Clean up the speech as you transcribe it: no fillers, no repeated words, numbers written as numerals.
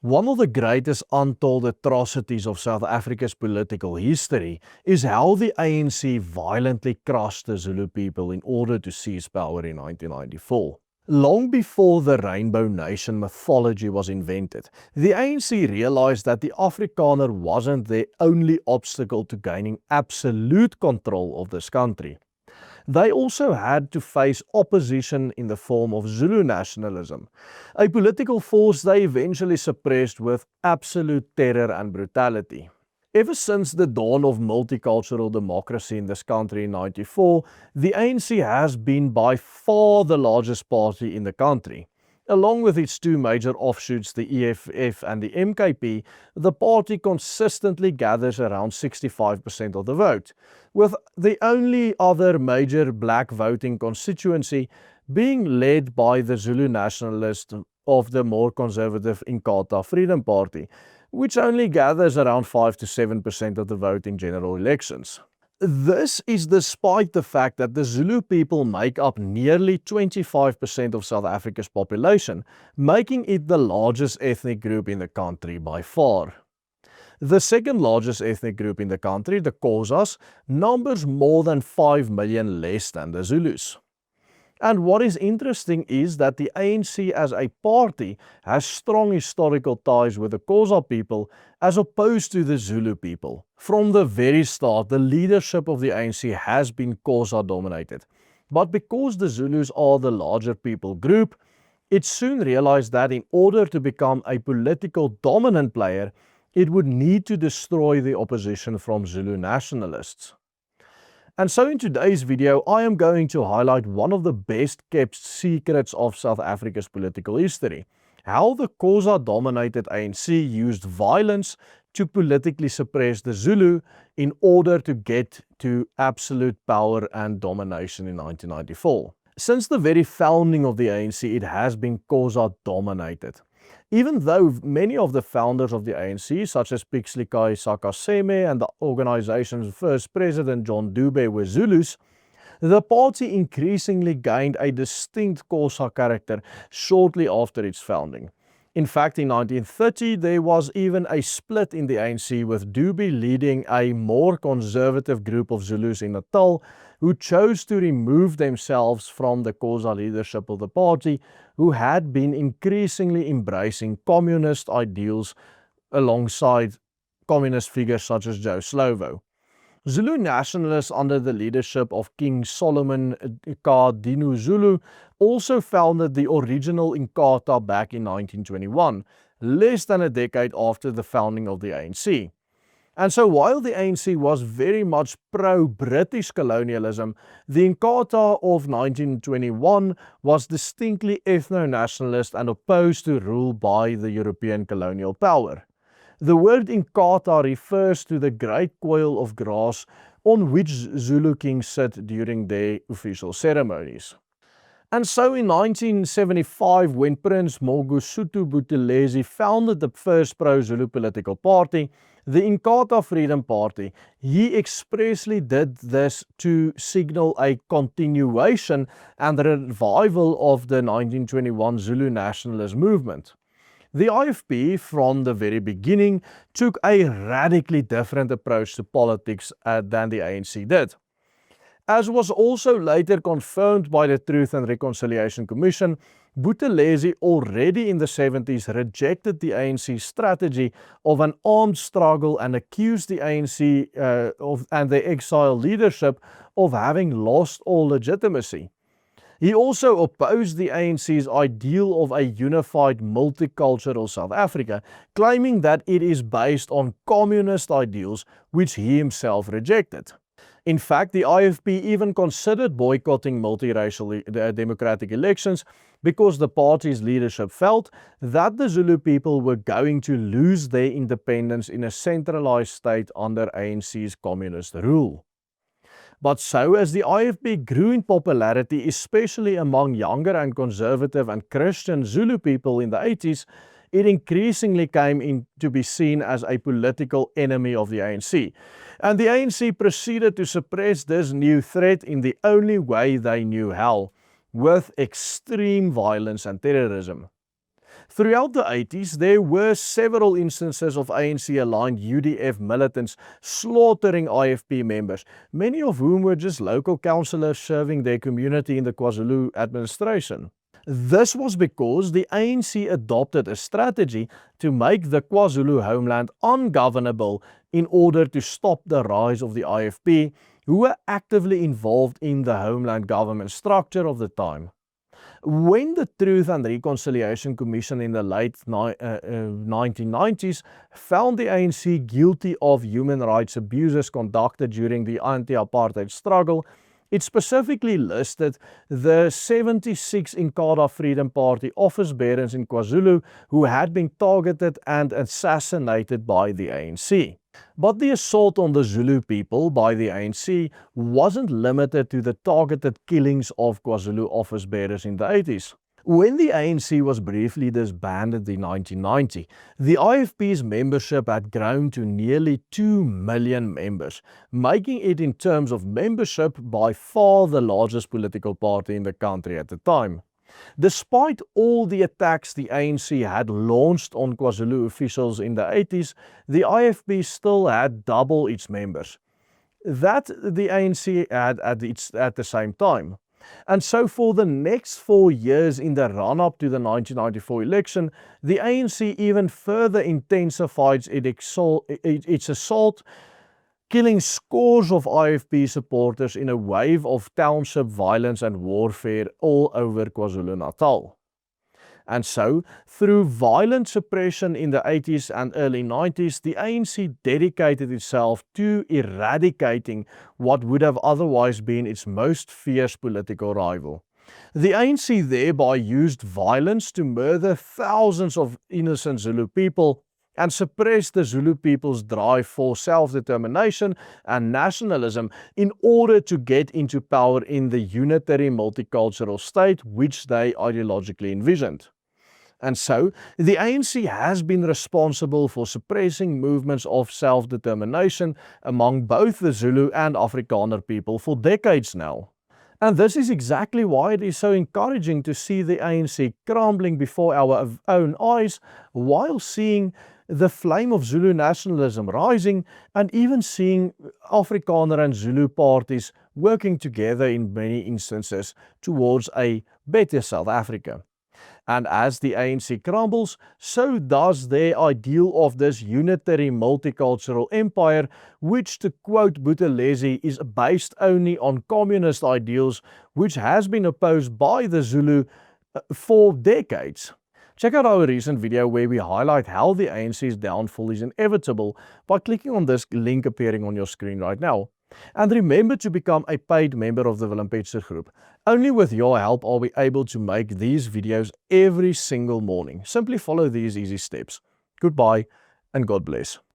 One of the greatest untold atrocities of South Africa's political history is how the ANC violently crushed the Zulu people in order to seize power in 1994. Long before the Rainbow Nation mythology was invented, the ANC realized that the Afrikaner wasn't their only obstacle to gaining absolute control of this country. They also had to face opposition in the form of Zulu nationalism, a political force they eventually suppressed with absolute terror and brutality. Ever since the dawn of multicultural democracy in this country in 1994, the ANC has been by far the largest party in the country. Along with its two major offshoots, the EFF and the MKP, the party consistently gathers around 65% of the vote, with the only other major black voting constituency being led by the Zulu nationalists of the more conservative Inkatha Freedom Party, which only gathers around 5 to 7% of the vote in general elections. This is despite the fact that the Zulu people make up nearly 25% of South Africa's population, making it the largest ethnic group in the country by far. The second largest ethnic group in the country, the Xhosas, numbers more than 5 million less than the Zulus. And what is interesting is that the ANC as a party has strong historical ties with the Xhosa people as opposed to the Zulu people. From the very start, the leadership of the ANC has been Xhosa dominated. But because the Zulus are the larger people group, it soon realized that in order to become a political dominant player, it would need to destroy the opposition from Zulu nationalists. And so in today's video, I am going to highlight one of the best kept secrets of South Africa's political history. How the Xhosa-dominated ANC used violence to politically suppress the Zulu in order to get to absolute power and domination in 1994. Since the very founding of the ANC, it has been Xhosa-dominated. Even though many of the founders of the ANC, such as Pixley Sakaseme and the organization's first president John Dube were Zulus, the party increasingly gained a distinct Xhosa character shortly after its founding. In fact, in 1930, there was even a split in the ANC, with Dube leading a more conservative group of Zulus in Natal who chose to remove themselves from the Xhosa leadership of the party, who had been increasingly embracing communist ideals alongside communist figures such as Joe Slovo. Zulu nationalists under the leadership of King Solomon Ka Dinuzulu also founded the original Inkatha back in 1921, less than a decade after the founding of the ANC. And so while the ANC was very much pro-British colonialism, the Inkatha of 1921 was distinctly ethno-nationalist and opposed to rule by the European colonial power. The word Inkatha refers to the great coil of grass on which Zulu kings sit during their official ceremonies. And so in 1975, when Prince Mangosuthu Buthelezi founded the first pro-Zulu political party, the Inkatha Freedom Party, he expressly did this to signal a continuation and revival of the 1921 Zulu nationalist movement. The IFP, from the very beginning, took a radically different approach to politics than the ANC did. As was also later confirmed by the Truth and Reconciliation Commission, Buthelezi already in the 70s rejected the ANC's strategy of an armed struggle and accused the ANC and the exile leadership of having lost all legitimacy. He also opposed the ANC's ideal of a unified multicultural South Africa, claiming that it is based on communist ideals which he himself rejected. In fact, the IFP even considered boycotting multiracial democratic elections because the party's leadership felt that the Zulu people were going to lose their independence in a centralized state under ANC's communist rule. But so as the IFP grew in popularity, especially among younger and conservative and Christian Zulu people in the 80s, it increasingly came in to be seen as a political enemy of the ANC. And the ANC proceeded to suppress this new threat in the only way they knew how, with extreme violence and terrorism. Throughout the 80s, there were several instances of ANC-aligned UDF militants slaughtering IFP members, many of whom were just local councillors serving their community in the KwaZulu administration. This was because the ANC adopted a strategy to make the KwaZulu homeland ungovernable in order to stop the rise of the IFP, who were actively involved in the homeland government structure of the time. When the Truth and Reconciliation Commission in the late 1990s found the ANC guilty of human rights abuses conducted during the anti-apartheid struggle, it specifically listed the 76 Inkatha Freedom Party office bearers in KwaZulu who had been targeted and assassinated by the ANC. But the assault on the Zulu people by the ANC wasn't limited to the targeted killings of KwaZulu office bearers in the 80s. When the ANC was briefly disbanded in 1990, the IFP's membership had grown to nearly 2 million members, making it in terms of membership by far the largest political party in the country at the time. Despite all the attacks the ANC had launched on KwaZulu officials in the 80s, the IFP still had double its members that the ANC had at the same time. And so for the next 4 years in the run-up to the 1994 election, the ANC even further intensified its assault, killing scores of IFP supporters in a wave of township violence and warfare all over KwaZulu-Natal. And so, through violent suppression in the 80s and early 90s, the ANC dedicated itself to eradicating what would have otherwise been its most fierce political rival. The ANC thereby used violence to murder thousands of innocent Zulu people and suppress the Zulu people's drive for self-determination and nationalism in order to get into power in the unitary multicultural state which they ideologically envisioned. And so, the ANC has been responsible for suppressing movements of self-determination among both the Zulu and Afrikaner people for decades now. And this is exactly why it is so encouraging to see the ANC crumbling before our own eyes while seeing the flame of Zulu nationalism rising and even seeing Afrikaner and Zulu parties working together in many instances towards a better South Africa. And as the ANC crumbles, so does their ideal of this unitary multicultural empire, which, to quote Buthelezi, is based only on communist ideals, which has been opposed by the Zulu for decades. Check out our recent video where we highlight how the ANC's downfall is inevitable by clicking on this link appearing on your screen right now. And remember to become a paid member of the Willem Petzer Group. Only with your help are we able to make these videos every single morning. Simply follow these easy steps. Goodbye and God bless.